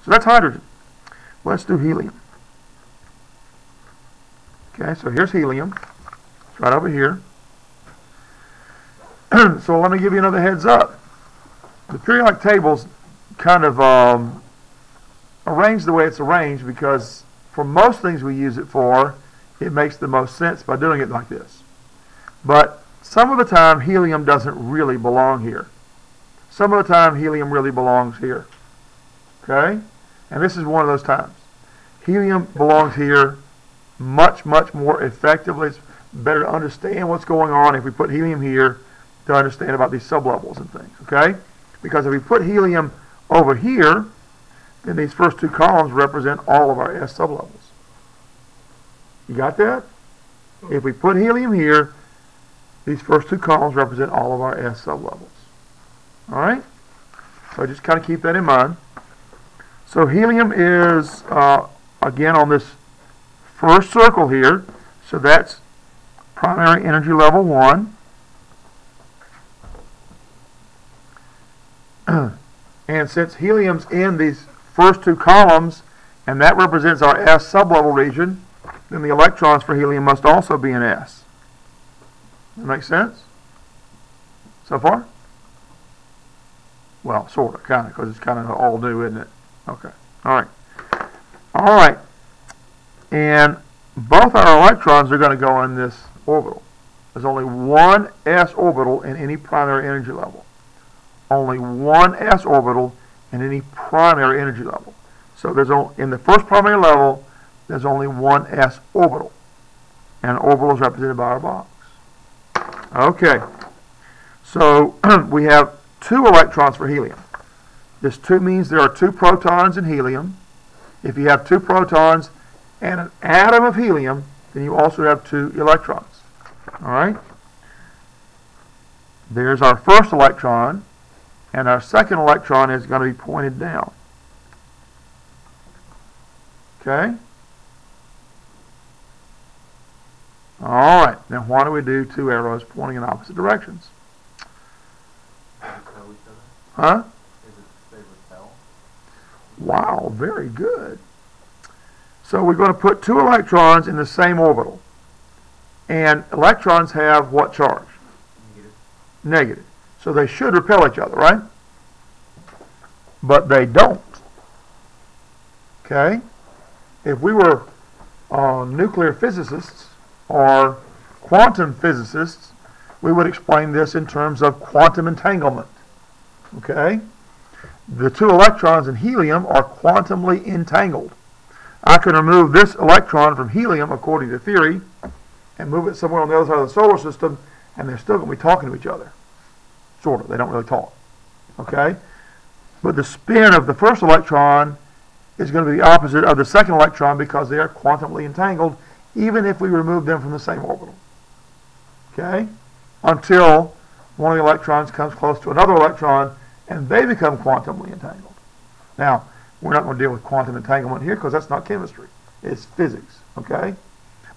So that's hydrogen. Let's do helium. Okay, so here's helium. It's right over here. So let me give you another heads up. The periodic table's kind of arranged the way it's arranged because for most things we use it for, it makes the most sense by doing it like this. But some of the time, helium doesn't really belong here. Some of the time, helium really belongs here. Okay? And this is one of those times. Helium belongs here much, much more effectively. It's better to understand what's going on if we put helium here to understand about these sublevels and things. Okay? Because if we put helium over here, then these first two columns represent all of our S sublevels. You got that? If we put helium here, these first two columns represent all of our S sublevels. All right? So just kind of keep that in mind. So helium is, again, on this first circle here. So that's primary energy level 1. And since helium's in these first two columns, and that represents our S sublevel region, then the electrons for helium must also be in S. That makes sense? So far? Well, sort of, kind of, because it's kind of all new, isn't it? Okay. All right. All right. And both our electrons are going to go in this orbital. There's only one S orbital in any primary energy level. Only one S orbital in any primary energy level. So there's in the first primary level, there's only one S orbital. And orbital is represented by our box. Okay. So we have 2 electrons for helium. This 2 means there are 2 protons in helium. If you have 2 protons and an atom of helium, then you also have 2 electrons. All right? There's our first electron, and our second electron is going to be pointed down. Okay? All right. Now, why do we do 2 arrows pointing in opposite directions? Huh? Wow, very good. So we're going to put 2 electrons in the same orbital. And electrons have what charge? Negative. Negative. So they should repel each other, right? But they don't. Okay? If we were nuclear physicists or quantum physicists, we would explain this in terms of quantum entanglement. Okay? The 2 electrons in helium are quantumly entangled. I can remove this electron from helium, according to theory, and move it somewhere on the other side of the solar system, and they're still going to be talking to each other. Sort of. They don't really talk. Okay? But the spin of the first electron is going to be the opposite of the second electron because they are quantumly entangled, even if we remove them from the same orbital. Okay? Until one of the electrons comes close to another electron, and they become quantumly entangled. Now, we're not going to deal with quantum entanglement here because that's not chemistry. It's physics. Okay?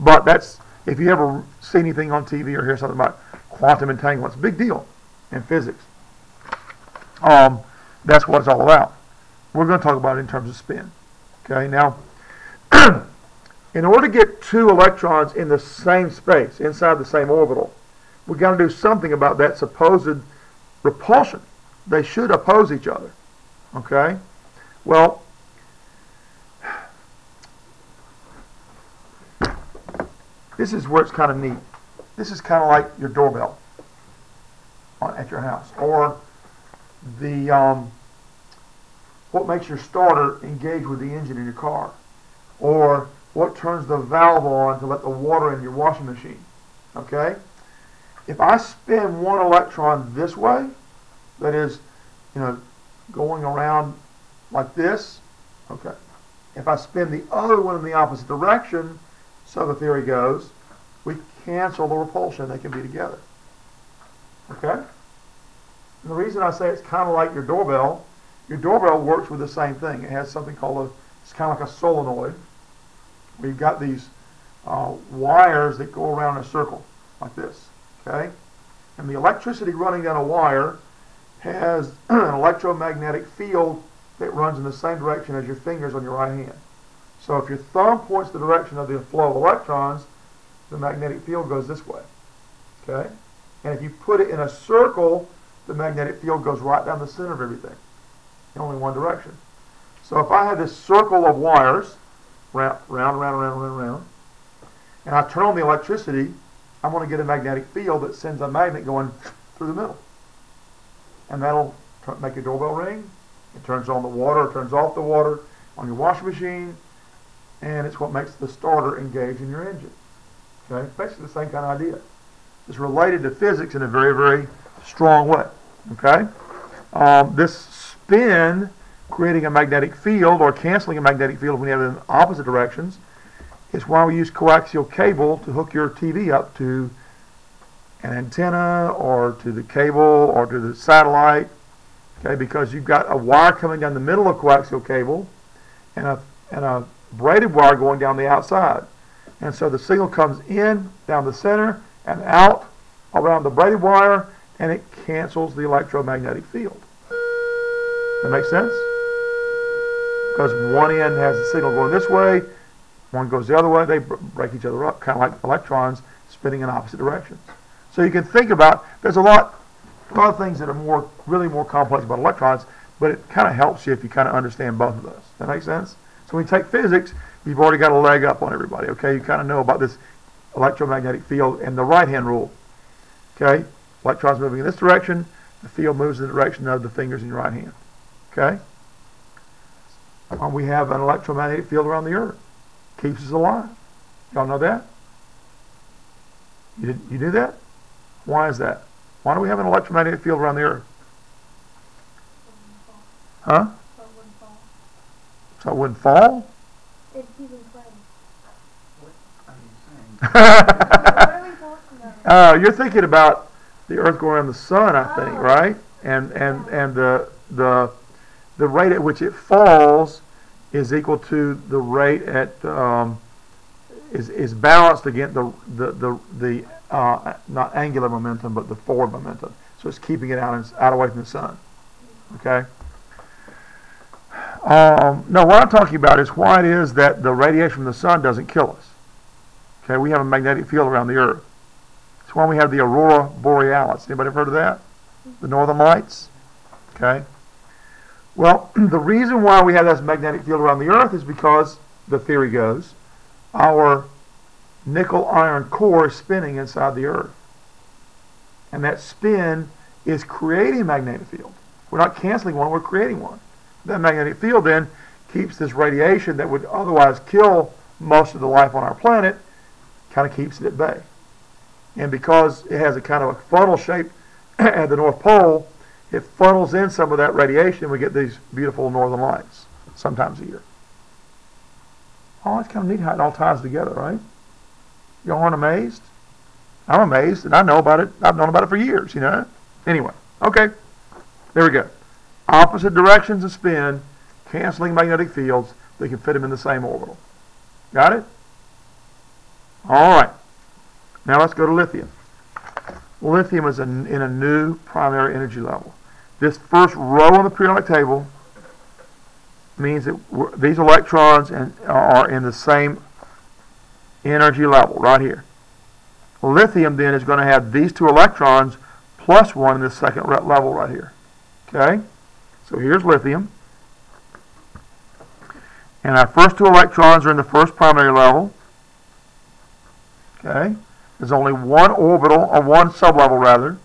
But that's, if you ever see anything on TV or hear something about quantum entanglement, it's a big deal in physics. That's what it's all about. We're going to talk about it in terms of spin. Okay? Now, in order to get 2 electrons in the same space, inside the same orbital, we've got to do something about that supposed repulsion. They should oppose each other. Okay? Well, this is where it's kind of neat. This is kind of like your doorbell at your house, or the what makes your starter engage with the engine in your car, or what turns the valve on to let the water in your washing machine. Okay? If I spin one electron this way, that is, going around like this, okay. If I spin the other one in the opposite direction, so the theory goes, we cancel the repulsion, they can be together. Okay? And the reason I say it's kind of like your doorbell works with the same thing. It has something called it's kind of like a solenoid. We've got these wires that go around in a circle, like this. Okay? And the electricity running down a wire has an electromagnetic field that runs in the same direction as your fingers on your right hand. So if your thumb points the direction of the flow of electrons, the magnetic field goes this way. Okay? And if you put it in a circle, the magnetic field goes right down the center of everything, in only one direction. So if I have this circle of wires, round, and I turn on the electricity, I'm going to get a magnetic field that sends a magnet going through the middle. And that'll make your doorbell ring. It turns on the water, it turns off the water on your washing machine, and it's what makes the starter engage in your engine. Okay? Basically the same kind of idea. It's related to physics in a very, very strong way. Okay? This spin creating a magnetic field or canceling a magnetic field when you have it in opposite directions is why we use coaxial cable to hook your TV up to an antenna or to the cable or to the satellite. Okay, because you've got a wire coming down the middle of coaxial cable and a braided wire going down the outside. And so the signal comes in, down the center, and out around the braided wire, and it cancels the electromagnetic field. That makes sense? Because one end has the signal going this way, one goes the other way, they break each other up, kind of like electrons spinning in opposite directions. So you can think about, there's a lot of things that are really more complex about electrons, but it kind of helps you if you kind of understand both of those. That makes sense? So when you take physics, you've already got a leg up on everybody, okay? You kind of know about this electromagnetic field and the right-hand rule, okay? Electrons moving in this direction, the field moves in the direction of the fingers in your right hand, okay? We have an electromagnetic field around the Earth. Keeps us alive. Y'all know that? You knew that? Why is that? Why do we have an electromagnetic field around the Earth? Huh? So it wouldn't fall? It's even playing. What are we talking about? You're thinking about the Earth going around the sun, I think, right? And the rate at which it falls is equal to the rate at is balanced against the not angular momentum, but the forward momentum. So it's keeping it out away from the sun. Okay. No, what I'm talking about is why it is that the radiation from the sun doesn't kill us. Okay, we have a magnetic field around the Earth. It's why we have the aurora borealis. Anybody ever heard of that? The northern lights. Okay. Well, the reason why we have this magnetic field around the Earth is because, the theory goes, our nickel-iron core is spinning inside the Earth. And that spin is creating a magnetic field. We're not canceling one, we're creating one. That magnetic field then keeps this radiation that would otherwise kill most of the life on our planet, kind of keeps it at bay. And because it has a kind of a funnel shape at the North Pole, it funnels in some of that radiation and we get these beautiful northern lights sometimes a year. Oh, it's kind of neat how it all ties together, right? Y'all aren't amazed? I'm amazed, and I know about it. I've known about it for years, you know. Anyway, okay. There we go. Opposite directions of spin, canceling magnetic fields, they can fit them in the same orbital. Got it? All right. Now let's go to lithium. Lithium is in a new primary energy level. This first row on the periodic table means that these electrons are in the same energy level right here. Lithium then is going to have these two electrons plus one in the second level right here. Okay? So here's lithium. And our first two electrons are in the first primary level. Okay? There's only one orbital, or one sublevel rather.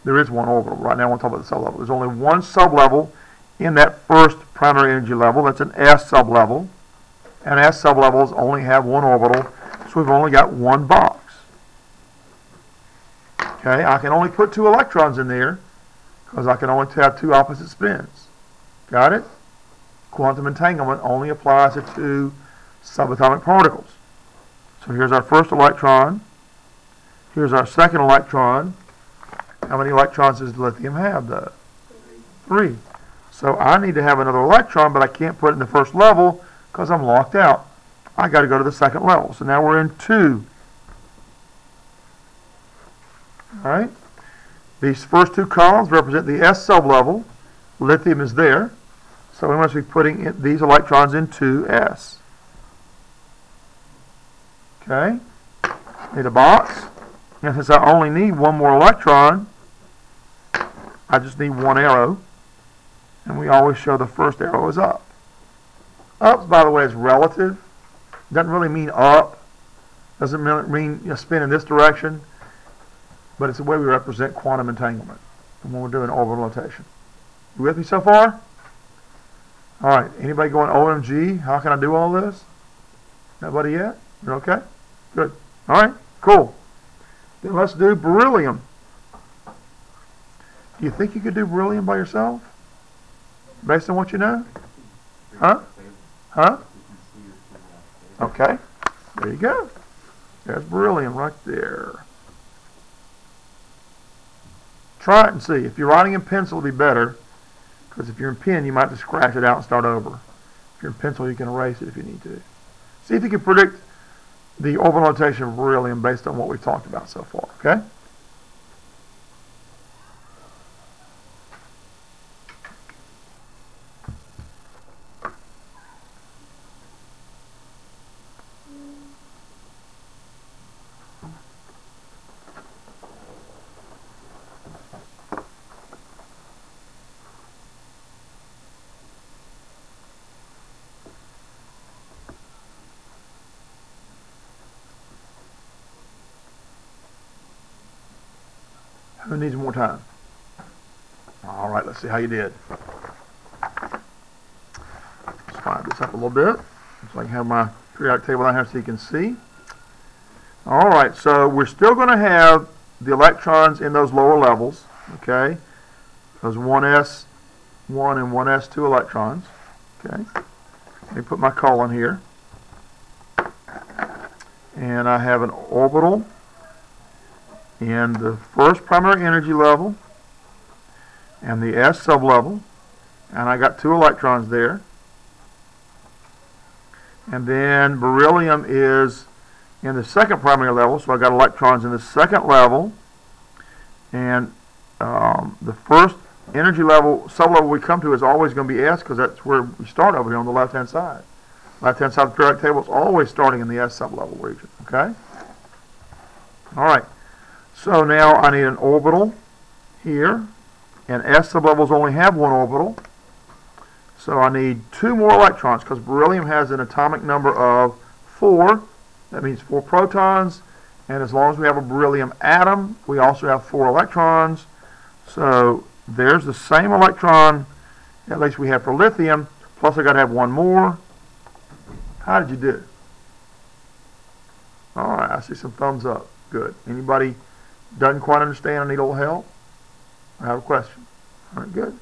There is one orbital. Right now I want to talk about the sublevel. There's only one sublevel in that first primary energy level. That's an S sublevel. And S sublevels only have one orbital, so we've only got one box. Okay, I can only put two electrons in there because I can only have two opposite spins. Got it? Quantum entanglement only applies to two subatomic particles. So here's our first electron. Here's our second electron. How many electrons does lithium have, though? 3. So I need to have another electron, but I can't put it in the first level because I'm locked out. I got to go to the second level. So now we're in 2. All right. These first two columns represent the S sublevel. Lithium is there. So we must be putting these electrons into S. Okay? Need a box. And since I only need one more electron, I just need one arrow. And we always show the first arrow is up. Up, by the way, is relative. Doesn't really mean up. Doesn't mean spin in this direction. But it's the way we represent quantum entanglement when we're doing orbital rotation. You with me so far? All right. Anybody going, OMG, how can I do all this? Nobody yet? You're okay? Good. All right. Cool. Then let's do beryllium. Do you think you could do beryllium by yourself? Based on what you know? Huh? Huh? Okay. There you go. There's beryllium right there. Try it and see. If you're writing in pencil, it'll be better. Because if you're in pen, you might just scratch it out and start over. If you're in pencil, you can erase it if you need to. See if you can predict the orbital rotation of beryllium based on what we've talked about so far. Okay? Who needs more time? All right, let's see how you did. Let's slide this up a little bit so I can have my periodic table down here so you can see. All right, so we're still going to have the electrons in those lower levels, okay? Those 1s1 and 1s2 electrons, okay? Let me put my colon here. And I have an orbital in the first primary energy level and the S sublevel, and I got 2 electrons there. And then beryllium is in the second primary level, so I got electrons in the second level, and the first energy level, sublevel we come to is always going to be S, because that's where we start over here on the left-hand side. Left-hand side of the periodic table is always starting in the S sublevel region, okay? All right. So now I need an orbital here, and S sublevels only have 1 orbital. So I need 2 more electrons, because beryllium has an atomic number of 4. That means 4 protons, and as long as we have a beryllium atom, we also have 4 electrons. So there's the same electron, at least we have for lithium, plus I got to have 1 more. How did you do? All right, I see some thumbs up. Good. Anybody doesn't quite understand, I need a little help? I have a question. All right, good.